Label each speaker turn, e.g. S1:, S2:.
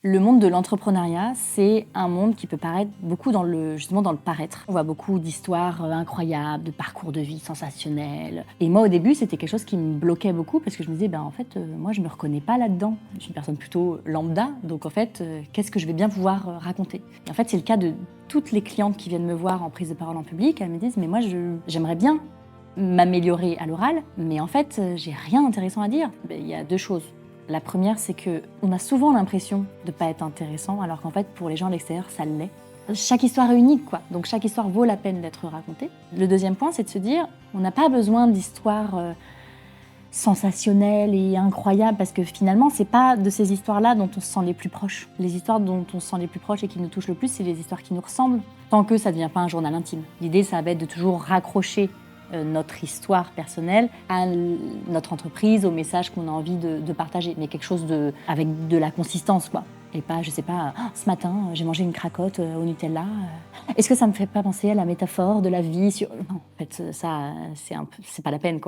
S1: Le monde de l'entrepreneuriat, c'est un monde qui peut paraître beaucoup justement dans le paraître. On voit beaucoup d'histoires incroyables, de parcours de vie sensationnels. Et moi, au début, c'était quelque chose qui me bloquait beaucoup parce que je me disais, moi, je me reconnais pas là-dedans. Je suis une personne plutôt lambda, donc en fait, qu'est-ce que je vais bien pouvoir raconter? Et en fait, c'est le cas de toutes les clientes qui viennent me voir en prise de parole en public. Elles me disent, mais moi, j'aimerais bien m'améliorer à l'oral, mais en fait, j'ai rien d'intéressant à dire. Il y a deux choses. La première, c'est qu'on a souvent l'impression de ne pas être intéressant, alors qu'en fait, pour les gens de l'extérieur, ça l'est. Chaque histoire est unique, quoi. Donc chaque histoire vaut la peine d'être racontée. Le deuxième point, c'est de se dire, on n'a pas besoin d'histoires sensationnelles et incroyables, parce que finalement, c'est pas de ces histoires-là dont on se sent les plus proches. Les histoires dont on se sent les plus proches et qui nous touchent le plus, c'est les histoires qui nous ressemblent, tant que ça ne devient pas un journal intime. L'idée, ça va être de toujours raccrocher notre histoire personnelle à notre entreprise, au message qu'on a envie de partager, mais quelque chose avec de la consistance, quoi. Et pas, je sais pas, ce matin, j'ai mangé une cracotte au Nutella. Est-ce que ça me fait pas penser à la métaphore de la vie sur... Non, en fait, ça, c'est pas la peine, quoi.